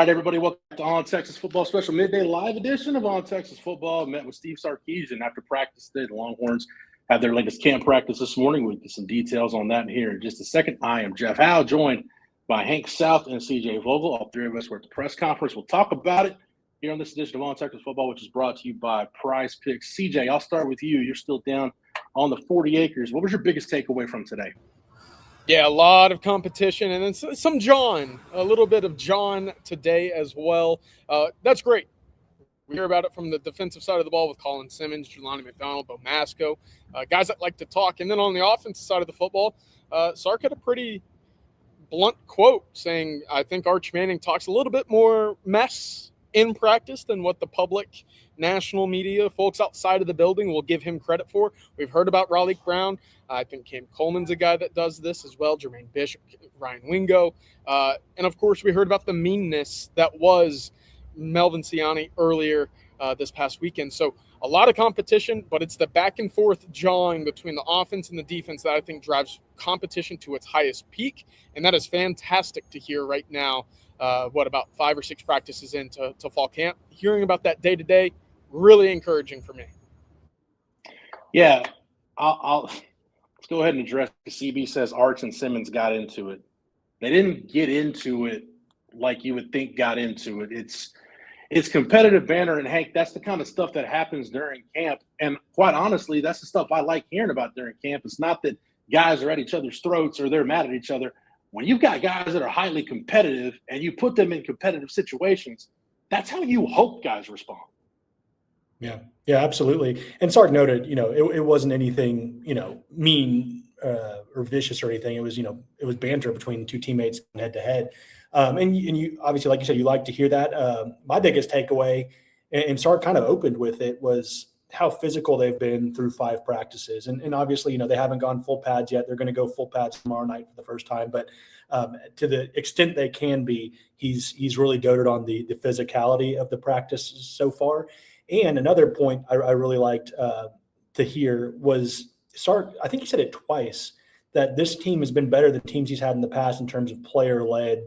right, everybody, welcome to On Texas Football Special Midday Live edition of On Texas Football. Met with Steve Sarkisian after practice today. The Longhorns had their latest camp practice this morning. We'll get some details on that here in just a second. I am Jeff Howe, joined by Hank South and CJ Vogel. All three of us were at the press conference. We'll talk about it here on this edition of On Texas Football, which is brought to you by Prize Picks. CJ, I'll start with you. You're still down on the 40 acres. What was your biggest takeaway from today? Yeah, a lot of competition, and then some John, a little bit of John today as well. That's great. We hear about it from the defensive side of the ball with Colin Simmons, Jelani McDonald, Bo Masco, guys that like to talk. And then on the offensive side of the football, Sark had a pretty blunt quote saying, I think Arch Manning talks a little bit more mess in practice than what the public national media, folks outside of the building, will give him credit for. We've heard about Raleigh Brown. I think Coleman's a guy that does this as well, Jermaine Bishop, Ryan Wingo. And, of course, we heard about the meanness that was Melvin Siani earlier this past weekend. So a lot of competition, but it's the back-and-forth jawing between the offense and the defense that I think drives competition to its highest peak, and that is fantastic to hear right now. About 5 or 6 practices into fall camp. Hearing about that day-to-day, really encouraging for me. Yeah, let's go ahead and address the CB says Arch and Simmons got into it. They didn't get into it like you would think got into it. It's competitive banter, and Hank, that's the kind of stuff that happens during camp. And quite honestly, that's the stuff I like hearing about during camp. It's not that guys are at each other's throats or they're mad at each other. When you've got guys that are highly competitive and you put them in competitive situations, that's how you hope guys respond. Yeah, absolutely. And Sark noted, it wasn't anything, mean or vicious or anything. It was, it was banter between two teammates head to head. And you obviously, like you said, you like to hear that. My biggest takeaway, and Sark kind of opened with it, was how physical they've been through 5 practices. And obviously, they haven't gone full pads yet. They're going to go full pads tomorrow night for the first time. But to the extent they can be, he's really doted on the physicality of the practices so far. And another point I really liked to hear was Sark, I think he said it twice, that this team has been better than teams he's had in the past in terms of player-led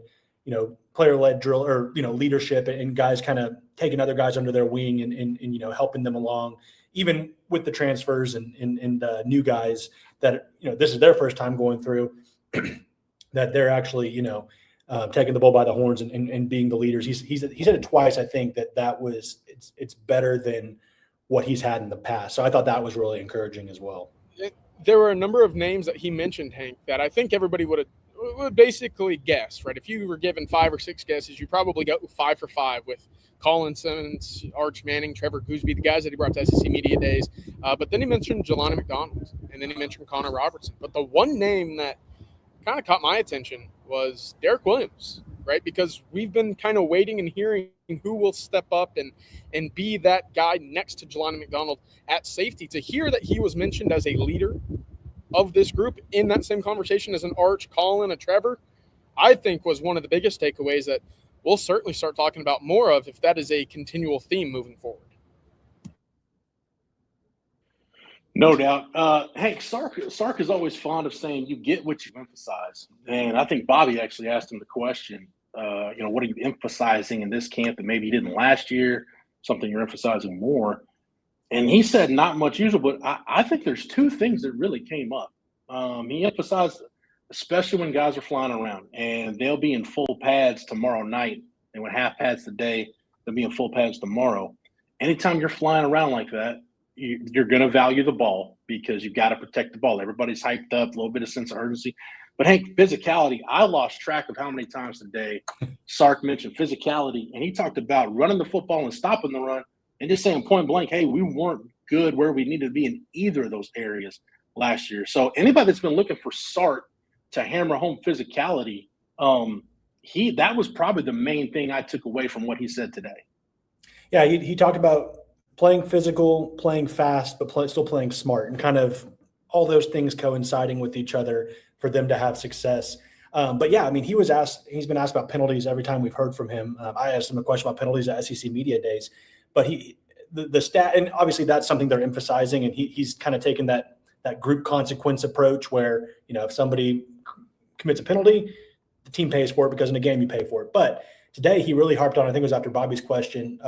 drill or, leadership and guys kind of taking other guys under their wing and helping them along, even with the transfers and new guys that, this is their first time going through, that they're actually, taking the bull by the horns and being the leaders. He said it twice. I think that was, it's better than what he's had in the past. So I thought that was really encouraging as well. There were a number of names that he mentioned, Hank, that I think everybody would basically guess, right? If you were given 5 or 6 guesses, you probably go 5 for 5 with Colin Simmons, Arch Manning, Trevor Gooseby, the guys that he brought to SEC Media Days. But then he mentioned Jelani McDonald, and then he mentioned Connor Robertson. But the one name that kind of caught my attention was Derek Williams, right? Because we've been kind of waiting and hearing who will step up and be that guy next to Jelani McDonald at safety. To hear that he was mentioned as a leader of this group in that same conversation as an Arch, Colin, a Trevor, I think was one of the biggest takeaways that we'll certainly start talking about more of if that is a continual theme moving forward. No doubt. Hank, Sark is always fond of saying you get what you emphasize. And I think Bobby actually asked him the question, what are you emphasizing in this camp that maybe you didn't last year, something you're emphasizing more? And he said not much usual, but I think there's 2 things that really came up. He emphasized, especially when guys are flying around, and they'll be in full pads tomorrow night. They went half pads today. They'll be in full pads tomorrow. Anytime you're flying around like that, you're going to value the ball because you've got to protect the ball. Everybody's hyped up, a little bit of sense of urgency. But, Hank, physicality, I lost track of how many times today Sark mentioned physicality, and he talked about running the football and stopping the run and just saying point blank, hey, we weren't good where we needed to be in either of those areas last year. So anybody that's been looking for Sark to hammer home physicality, that was probably the main thing I took away from what he said today. Yeah, he talked about playing physical, playing fast, but still playing smart, and kind of all those things coinciding with each other for them to have success. But yeah, I mean, he's been asked about penalties every time we've heard from him. I asked him a question about penalties at SEC Media Days, but the stat, and obviously that's something they're emphasizing, and he's kind of taken that group consequence approach where, if somebody commits a penalty, the team pays for it because in a game you pay for it. But today he really harped on, I think it was after Bobby's question,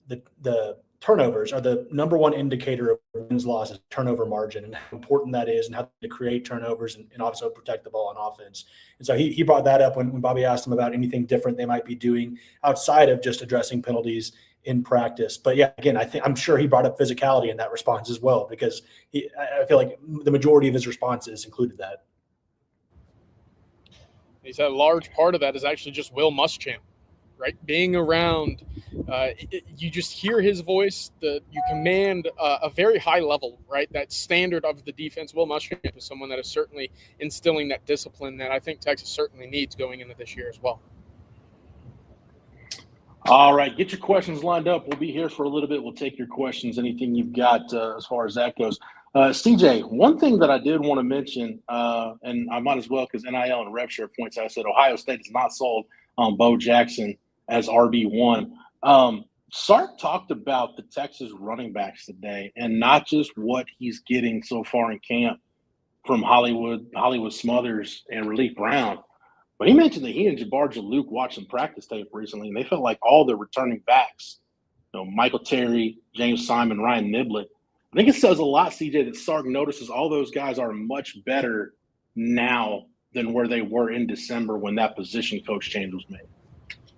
the turnovers are the number one indicator of wins, losses, turnover margin, and how important that is, and how to create turnovers and also protect the ball on offense. And so he brought that up when Bobby asked him about anything different they might be doing outside of just addressing penalties in practice. But yeah, again, I'm sure he brought up physicality in that response as well, because I feel like the majority of his responses included that. He said a large part of that is actually just Will Muschamp, right? Being around, you just hear his voice. You command a very high level, right? That standard of the defense. Will Muschamp is someone that is certainly instilling that discipline that I think Texas certainly needs going into this year as well. All right, get your questions lined up. We'll be here for a little bit. We'll take your questions, anything you've got as far as that goes. CJ, one thing that I did want to mention, and I might as well, because NIL and RevShare points out, I said Ohio State is not sold on Bo Jackson as RB1. Sark talked about the Texas running backs today, and not just what he's getting so far in camp from Hollywood Smothers and Relief Brown. But he mentioned that he and Jabbar Jalouk watched some practice tape recently, and they felt like all the returning backs, Michael Terry, James Simon, Ryan Niblett, I think it says a lot, CJ, that Sark notices all those guys are much better now than where they were in December when that position coach change was made.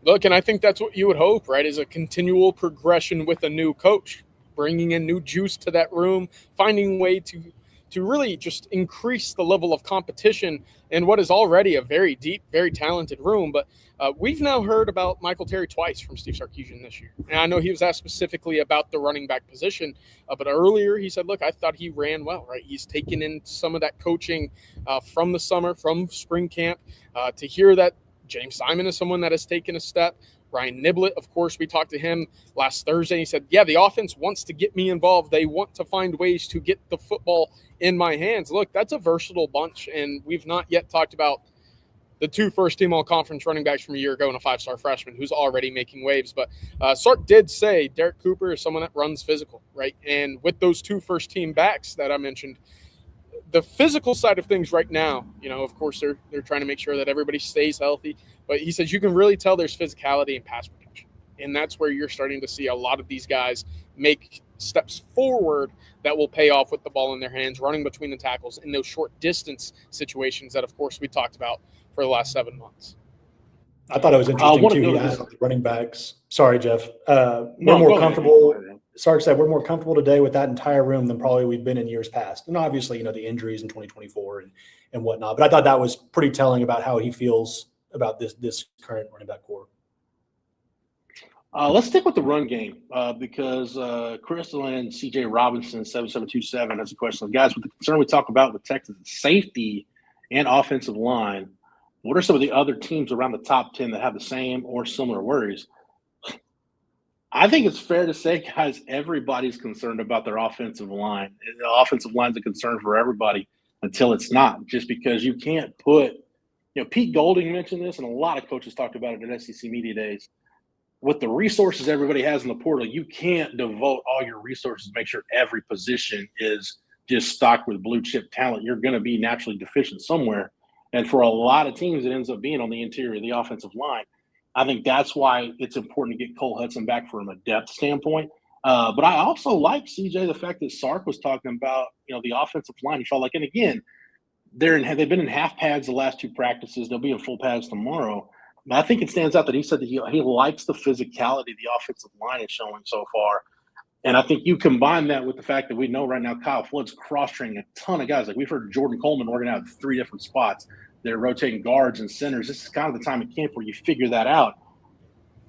Look, and I think that's what you would hope, right, is a continual progression with a new coach, bringing in new juice to that room, finding a way to really just increase the level of competition in what is already a very deep, very talented room. But we've now heard about Michael Terry twice from Steve Sarkisian this year. And I know he was asked specifically about the running back position, but earlier he said, look, I thought he ran well, right? He's taken in some of that coaching from the summer, from spring camp, to hear that James Simon is someone that has taken a step. Ryan Niblett, of course, we talked to him last Thursday. He said, yeah, the offense wants to get me involved. They want to find ways to get the football in my hands. Look, that's a versatile bunch, and we've not yet talked about the 2 first-team all-conference running backs from a year ago and a 5-star freshman who's already making waves. But Sark did say Derek Cooper is someone that runs physical, right? And with those 2 first-team backs that I mentioned, the physical side of things right now, of course, they're trying to make sure that everybody stays healthy. But he says you can really tell there's physicality and pass protection. And that's where you're starting to see a lot of these guys make steps forward that will pay off with the ball in their hands, running between the tackles in those short distance situations that, of course, we talked about for the last 7 months. I thought it was interesting, too. He asked the running backs. Sorry, Jeff. We're more comfortable. Sark said we're more comfortable today with that entire room than probably we've been in years past. And obviously, the injuries in 2024 and whatnot. But I thought that was pretty telling about how he feels about this current running back core. Let's stick with the run game because Crystal and CJ Robinson, 7727, has a question. Guys, with the concern we talk about with Texas safety and offensive line, what are some of the other teams around the top 10 that have the same or similar worries? I think it's fair to say, guys, everybody's concerned about their offensive line. The offensive line's a concern for everybody until it's not, just because you can't put Pete Golding mentioned this, and a lot of coaches talked about it at SEC Media Days. With the resources everybody has in the portal, you can't devote all your resources to make sure every position is just stocked with blue chip talent. You're going to be naturally deficient somewhere. And for a lot of teams, it ends up being on the interior of the offensive line. I think that's why it's important to get Cole Hudson back from a depth standpoint. But I also like, CJ, the fact that Sark was talking about, the offensive line. He felt like, and again, they've been in half pads the last 2 practices. They'll be in full pads tomorrow. But I think it stands out that he said that he likes the physicality the offensive line is showing so far. And I think you combine that with the fact that we know right now Kyle Flood's cross-training a ton of guys. Like we've heard Jordan Coleman working out 3 different spots. They're rotating guards and centers. This is kind of the time at camp where you figure that out.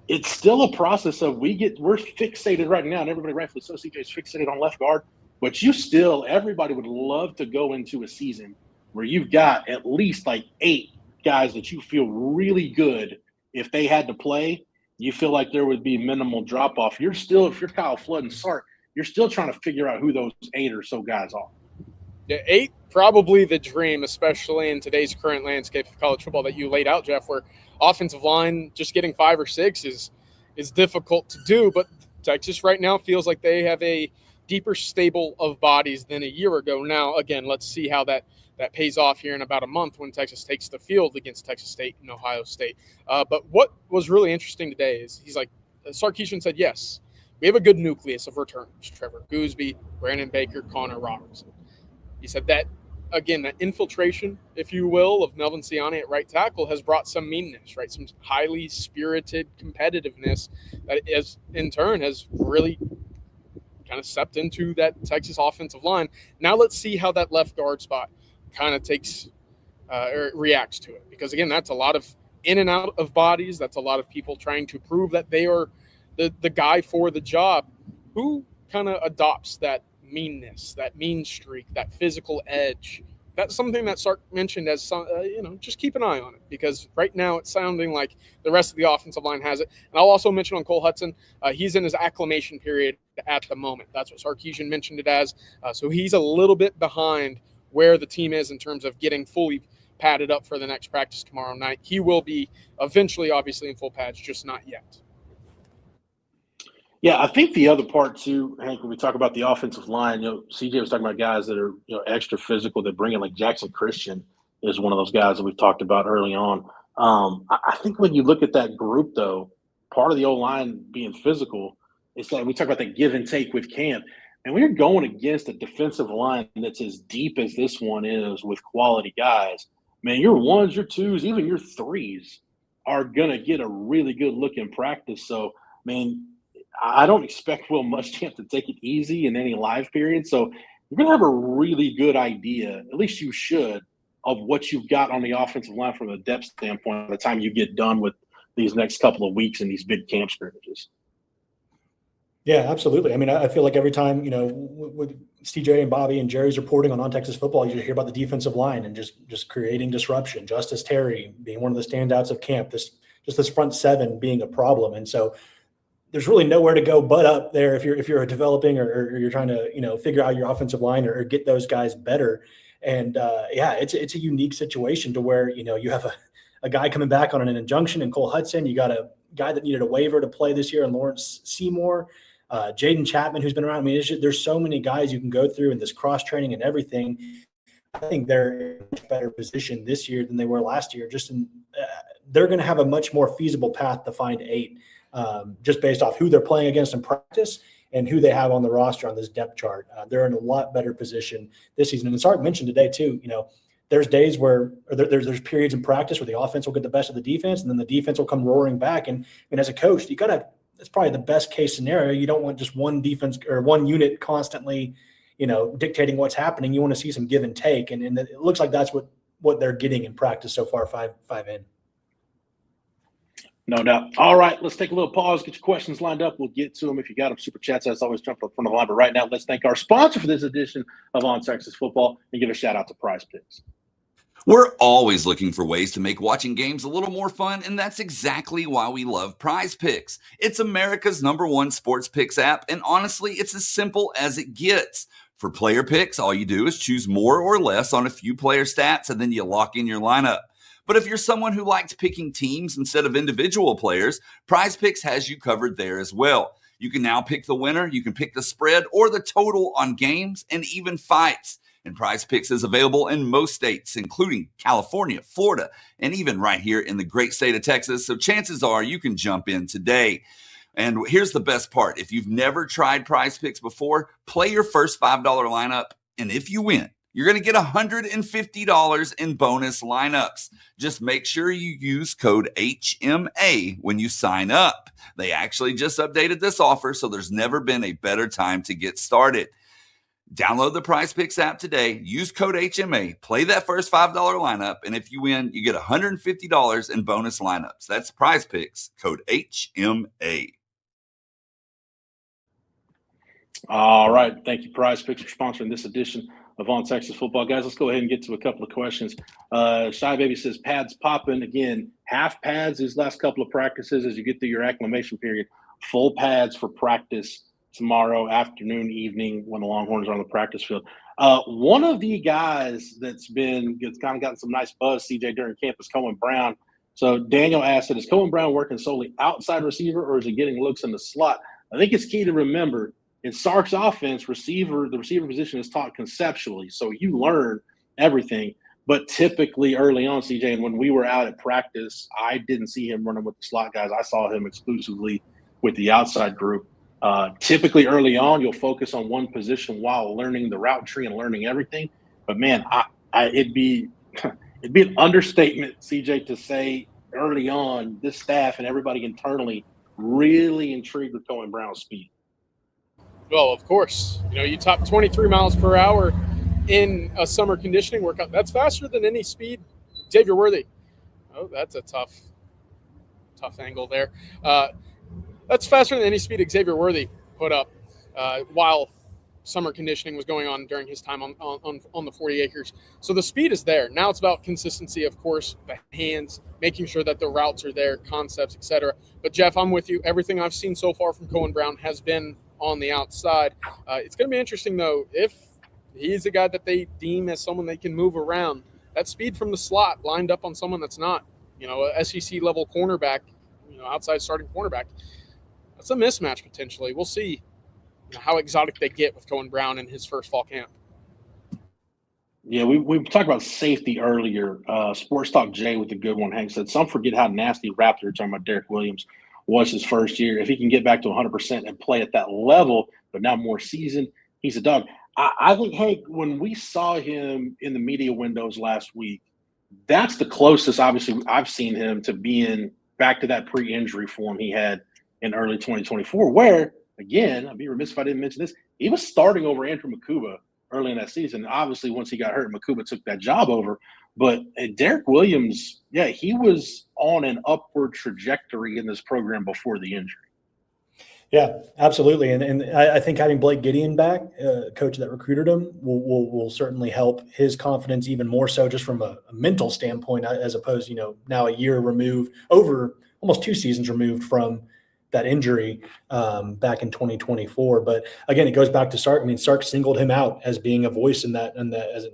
It's still a process of we're fixated right now, and everybody rightfully so, CJ is fixated on left guard. But everybody would love to go into a season where you've got at least like 8 guys that you feel really good if they had to play. You feel like there would be minimal drop off. If you're Kyle Flood and Sark, you're still trying to figure out who those 8 or so guys are. Yeah, 8 probably the dream, especially in today's current landscape of college football that you laid out, Jeff, where offensive line just getting 5 or 6 is difficult to do. But Texas right now feels like they have a deeper stable of bodies than a year ago. Now, again, let's see how that pays off here in about a month when Texas takes the field against Texas State and Ohio State. But what was really interesting today is he's like, Sarkisian said, yes, we have a good nucleus of returners: Trevor Gooseby, Brandon Baker, Connor Robertson. He said that, again, that infiltration, if you will, of Melvin Siani at right tackle has brought some meanness, right? Some highly spirited competitiveness that is, in turn, has really kind of stepped into that Texas offensive line. Now let's see how that left guard spot kind of takes or reacts to it. Because, again, that's a lot of in and out of bodies. That's a lot of people trying to prove that they are the guy for the job. Who kind of adopts that meanness, that mean streak, that physical edge? That's something that Sark mentioned as some, just keep an eye on it, because right now it's sounding like the rest of the offensive line has it. And I'll also mention on Cole Hudson, he's in his acclimation period at the moment. That's what Sarkisian mentioned it as. So he's a little bit behind where the team is in terms of getting fully padded up for the next practice tomorrow night. He will be eventually, obviously, in full pads, just not yet. Yeah, I think the other part too, Hank, when we talk about the offensive line, CJ was talking about guys that are, extra physical that bring in, like Jackson Christian is one of those guys that we've talked about early on. I think when you look at that group, though, part of the O-line being physical, it's like we talk about the give and take with camp. And when you're going against a defensive line that's as deep as this one is with quality guys, man, your ones, your twos, even your threes are going to get a really good look in practice. So, I don't expect Will Muschamp to take it easy in any live period. So you're going to have a really good idea, at least you should, of what you've got on the offensive line from a depth standpoint by the time you get done with these next couple of weeks and these big camp scrimmages. Yeah, absolutely. I feel like every time, with CJ and Bobby and Jerry's reporting on Texas football, you hear about the defensive line and just creating disruption. Justice Terry being one of the standouts of camp, this front seven being a problem. And so there's really nowhere to go but up there if you're developing or you're trying to, figure out your offensive line or get those guys better. And it's a unique situation to where, you have a guy coming back on an injunction in Cole Hudson. You got a guy that needed a waiver to play this year in Lawrence Seymour, Jaden Chapman, who's been around. There's so many guys you can go through in this cross training and everything. I think they're in a much better position this year than they were last year. They're going to have a much more feasible path to find 8. Just based off who they're playing against in practice and who they have on the roster on this depth chart. They're in a lot better position this season. And Sark mentioned today too, there's days where there's periods in practice where the offense will get the best of the defense, and then the defense will come roaring back. And as a coach, that's probably the best case scenario. You don't want just one defense or one unit constantly, dictating what's happening. You want to see some give and take. And it looks like that's what they're getting in practice so far, five in. No doubt. All right, let's take a little pause, get your questions lined up. We'll get to them if you got them. Super chats, as always, jump up front of the line. But right now, let's thank our sponsor for this edition of On Texas Football and give a shout out to Prize Picks. We're always looking for ways to make watching games a little more fun, and that's exactly why we love Prize Picks. It's America's #1 sports picks app, and honestly, it's as simple as it gets. For player picks, all you do is choose more or less on a few player stats, and then you lock in your lineup. But if you're someone who likes picking teams instead of individual players, Prize Picks has you covered there as well. You can now pick the winner, you can pick the spread or the total on games and even fights. And Prize Picks is available in most states, including California, Florida, and even right here in the great state of Texas. So chances are you can jump in today. And here's the best part. If you've never tried Prize Picks before, play your first $5 lineup. And if you win, you're going to get $150 in bonus lineups. Just make sure you use code HMA when you sign up. They actually just updated this offer, so there's never been a better time to get started. Download the Prize Picks app today. Use code HMA. Play that first $5 lineup, and if you win, you get $150 in bonus lineups. That's Prize Picks, code HMA. All right. Thank you, Prize Picks, for sponsoring this edition of On Texas Football. Guys, let's go ahead and get to a couple of questions. Shy Baby says, pads popping. Again, half pads these last couple of practices as you get through your acclimation period. Full pads for practice tomorrow afternoon, evening when the Longhorns are on the practice field. One of the guys that's kind of gotten some nice buzz, CJ, during camp is Coleman Brown. So Daniel asked, is Coleman Brown working solely outside receiver or is he getting looks in the slot? I think it's key to remember In Sark's offense, the receiver position is taught conceptually, so you learn everything. But typically early on, CJ, and when we were out at practice, I didn't see him running with the slot guys. I saw him exclusively with the outside group. Typically early on, you'll focus on one position while learning the route tree and learning everything. But man, it'd be an understatement, CJ, to say early on this staff and everybody internally really intrigued with Coleman Brown's speed. Well, of course, you top 23 miles per hour in a summer conditioning workout. That's faster than any speed. Xavier Worthy. Oh, that's a tough angle there. That's faster than any speed Xavier Worthy put up while summer conditioning was going on during his time on the 40 acres. So the speed is there. Now it's about consistency, of course, the hands, making sure that the routes are there, concepts, etc. But Jeff, I'm with you. Everything I've seen so far from Coleman Brown has been on the outside. It's going to be interesting, though, if he's a guy that they deem as someone they can move around. That speed from the slot lined up on someone that's not, a SEC level cornerback, outside starting cornerback. That's a mismatch potentially. We'll see how exotic they get with Coleman Brown in his first fall camp. Yeah, we talked about safety earlier. Sports Talk Jay with a good one. Hank said, some forget how nasty Raptor, talking about Derek Williams, was his first year. If he can get back to 100% and play at that level, but now more seasoned, he's a dog. I think, Hank, when we saw him in the media windows last week, that's the closest, obviously, I've seen him to being back to that pre-injury form he had in early 2024, where, again, I'd be remiss if I didn't mention this, he was starting over Andrew Makuba early in that season. Obviously, once he got hurt, Makuba took that job over. But Derek Williams, yeah, he was on an upward trajectory in this program before the injury. Yeah, absolutely. And I think having Blake Gideon back, coach that recruited him, will certainly help his confidence even more so just from a mental standpoint, as opposed, now a year removed, over almost 2 seasons removed from that injury back in 2024. But again, it goes back to Sark. I mean, Sark singled him out as being a voice in that as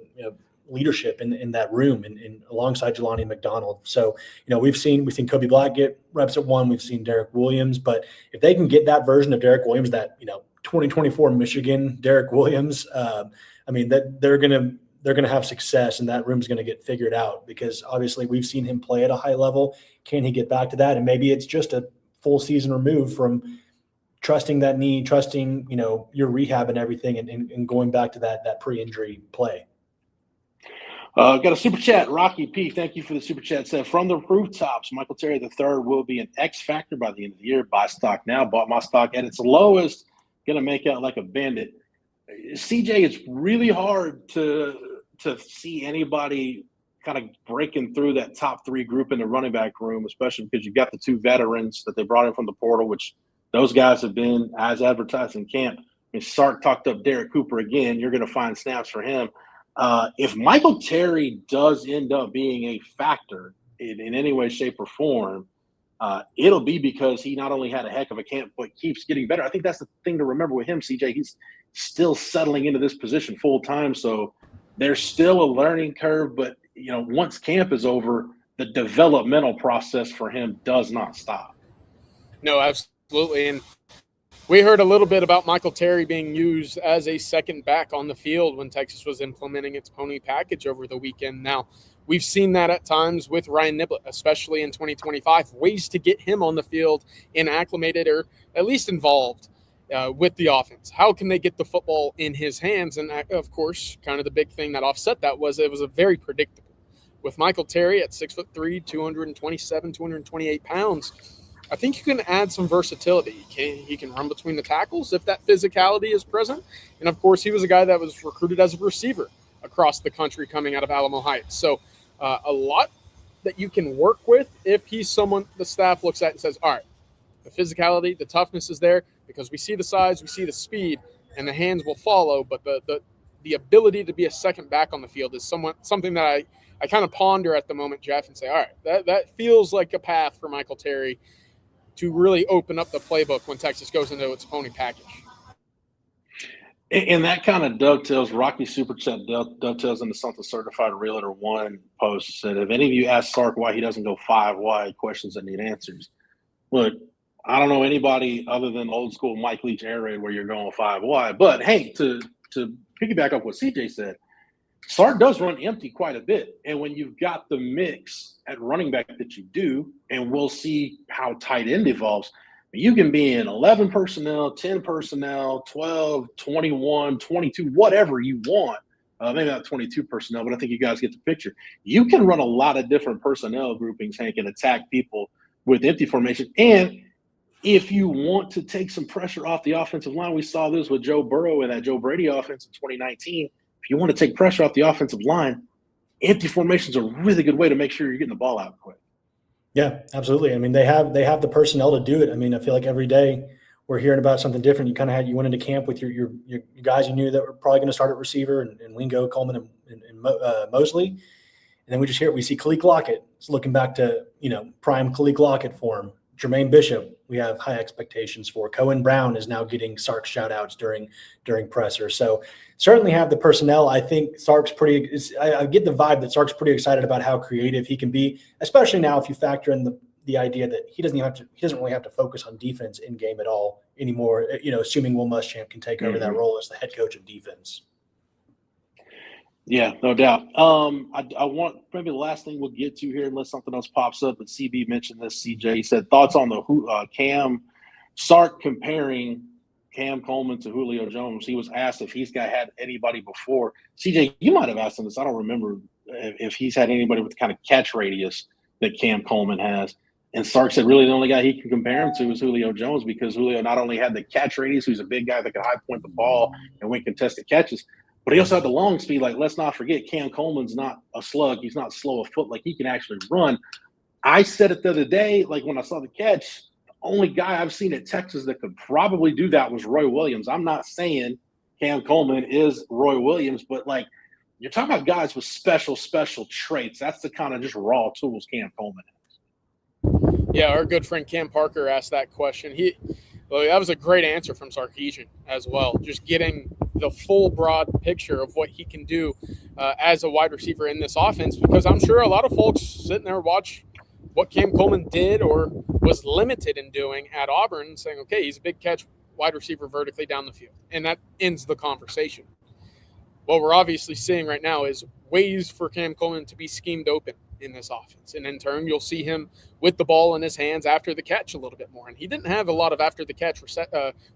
leadership in that room and alongside Jelani McDonald. So, we've seen Kobe Black get reps at 1. We've seen Derek Williams, but if they can get that version of Derek Williams, that 2024 Michigan Derek Williams, that they're gonna have success, and that room's gonna get figured out, because obviously we've seen him play at a high level. Can he get back to that? And maybe it's just a full season removed from trusting that knee, trusting your rehab and everything, and going back to that pre-injury play. Got a super chat. Rocky P, thank you for the super chat. Said, from the rooftops, Michael Terry III will be an X factor by the end of the year. Buy stock now. Bought my stock at its lowest. Gonna make out like a bandit. CJ, it's really hard to see anybody kind of breaking through that top 3 group in the running back room, especially because you've got the 2 veterans that they brought in from the portal, which those guys have been as advertised in camp. Sark talked up Derek Cooper again. You're going to find snaps for him. If Michael Terry does end up being a factor in any way, shape, or form, it'll be because he not only had a heck of a camp, but keeps getting better. I think that's the thing to remember with him, CJ. He's still settling into this position full time, so there's still a learning curve. But once camp is over, the developmental process for him does not stop. No, absolutely. And we heard a little bit about Michael Terry being used as a second back on the field when Texas was implementing its pony package over the weekend. Now, we've seen that at times with Ryan Niblett, especially in 2025, ways to get him on the field and acclimated, or at least involved with the offense. How can they get the football in his hands? And, of course, kind of the big thing that offset that was it was a very predictable. With Michael Terry at 6'3", 227, 228 pounds, I think you can add some versatility. He can run between the tackles if that physicality is present. And, of course, he was a guy that was recruited as a receiver across the country coming out of Alamo Heights. So a lot that you can work with if he's someone the staff looks at and says, all right, the physicality, the toughness is there because we see the size, we see the speed, and the hands will follow. But the ability to be a second back on the field is something that I kind of ponder at the moment, Jeff, and say, all right, that feels like a path for Michael Terry to really open up the playbook when Texas goes into its pony package. And that kind of dovetails, Rocky Super Chat dovetails into something Certified Realtor 1 post said, if any of you ask Sark why he doesn't go 5 wide, questions that need answers. Look, I don't know anybody other than old school Mike Leach air raid where you're going 5 wide. But hey, to piggyback up what CJ said, Sark does run empty quite a bit. And when you've got the mix at running back that you do, and we'll see how tight end evolves, you can be in 11 personnel, 10 personnel, 12, 21, 22, whatever you want. Maybe not 22 personnel, but I think you guys get the picture. You can run a lot of different personnel groupings, Hank, and attack people with empty formation. And if you want to take some pressure off the offensive line, we saw this with Joe Burrow and that Joe Brady offense in 2019. If you want to take pressure off the offensive line, empty formation is a really good way to make sure you're getting the ball out quick. Yeah, absolutely. I mean, they have the personnel to do it. I mean, I feel like every day we're hearing about something different. You went into camp with your guys you knew that were probably going to start at receiver, and Wingo, Coleman, and Mosley. And then we see Khalil Lockett. It's looking back to, prime Khalil Lockett form. Jermaine Bishop, we have high expectations for. Cohen Brown is now getting Sark shout-outs during pressure. So certainly have the personnel. I think Sark's I get the vibe that Sark's pretty excited about how creative he can be, especially now if you factor in the idea that he doesn't really have to focus on defense in game at all anymore, assuming Will Muschamp can take over that role as the head coach of defense. Yeah, no doubt. I want maybe the last thing we'll get to here, unless something else pops up. But CB mentioned this. CJ, he said thoughts on the Sark comparing Cam Coleman to Julio Jones. He was asked if he's had anybody before. CJ, you might have asked him this. I don't remember if he's had anybody with the kind of catch radius that Cam Coleman has. And Sark said really the only guy he can compare him to is Julio Jones, because Julio not only had the catch radius, who's a big guy that could high point the ball and win contested catches, but he also had the long speed. Like, let's not forget, Cam Coleman's not a slug. He's not slow of foot. Like, he can actually run. I said it the other day, like when I saw the catch, the only guy I've seen at Texas that could probably do that was Roy Williams. I'm not saying Cam Coleman is Roy Williams, but like, you're talking about guys with special traits. That's the kind of just raw tools Cam Coleman has. Yeah, our good friend Cam Parker asked that question. That was a great answer from Sarkisian as well. Just getting the full broad picture of what he can do as a wide receiver in this offense, because I'm sure a lot of folks sitting there watch what Cam Coleman did or was limited in doing at Auburn and saying, okay, he's a big catch wide receiver vertically down the field. And that ends the conversation. What we're obviously seeing right now is ways for Cam Coleman to be schemed open in this offense. And in turn, you'll see him with the ball in his hands after the catch a little bit more. And he didn't have a lot of after the catch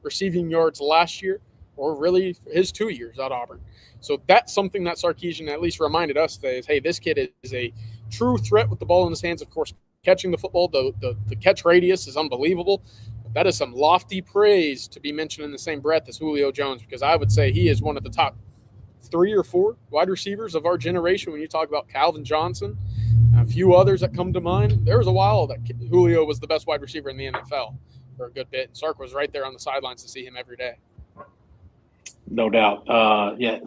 receiving yards last year, or really his 2 years at Auburn. So that's something that Sarkisian at least reminded us that is, hey, this kid is a true threat with the ball in his hands. Of course, catching the football, the catch radius is unbelievable. But that is some lofty praise to be mentioned in the same breath as Julio Jones, because I would say he is one of the top 3 or 4 wide receivers of our generation. When you talk about Calvin Johnson, a few others that come to mind, there was a while that Julio was the best wide receiver in the NFL for a good bit. And Sark was right there on the sidelines to see him every day. No doubt.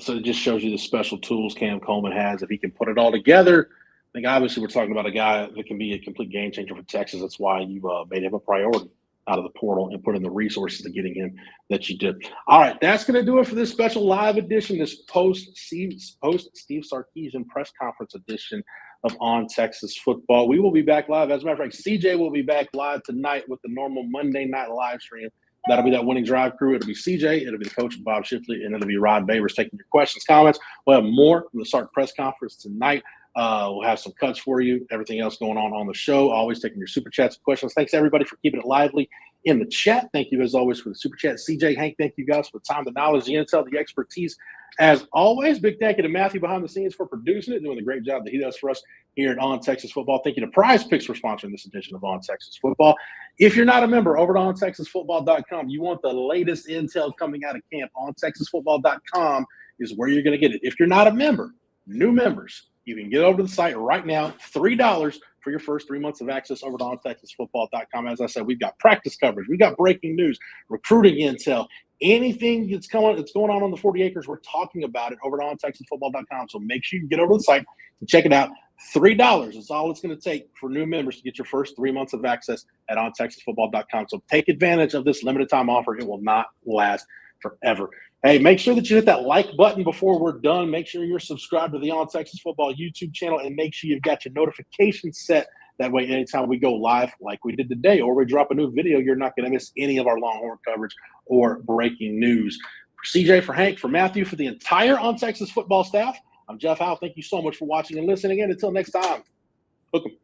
So it just shows you the special tools Cam Coleman has. If he can put it all together, I think obviously we're talking about a guy that can be a complete game changer for Texas. That's why you made him a priority out of the portal and put in the resources to getting him that you did. All right, that's going to do it for this special live edition, this post-Steve Sarkisian press conference edition of On Texas Football. We will be back live. As a matter of fact, CJ will be back live tonight with the normal Monday night live stream. That'll be that winning drive crew. It'll be CJ, it'll be the coach, Bob Shipley, and it'll be Rod Babers taking your questions, comments. We'll have more from the Sark press conference tonight. We'll have some cuts for you, everything else going on the show. Always taking your super chats and questions. Thanks, everybody, for keeping it lively in the chat. Thank you, as always, for the super chat. CJ, Hank, thank you guys for the time, the knowledge, the intel, the expertise. As always, big thank you to Matthew behind the scenes for producing it, doing the great job that he does for us here at On Texas Football. Thank you to Prize Picks for sponsoring this edition of On Texas Football. If you're not a member, over at OnTexasFootball.com, you want the latest intel coming out of camp. OnTexasFootball.com is where you're going to get it. If you're not a member, new members, you can get over to the site right now, $3 for your first 3 months of access over to OnTexasFootball.com. As I said, we've got practice coverage, we've got breaking news, recruiting intel, anything that's going on the 40 acres, we're talking about it over to OnTexasFootball.com. So make sure you get over to the site and check it out. $3 is all it's going to take for new members to get your first 3 months of access at OnTexasFootball.com. So take advantage of this limited time offer. It will not last forever. Hey, make sure that you hit that like button before we're done. Make sure you're subscribed to the On Texas Football YouTube channel, and make sure you've got your notifications set That way, anytime we go live like we did today, or we drop a new video, you're not going to miss any of our Longhorn coverage or breaking news. For CJ, for Hank, for Matthew, for the entire On Texas football staff, I'm Jeff Howe. Thank you so much for watching and listening. And until next time, hook 'em.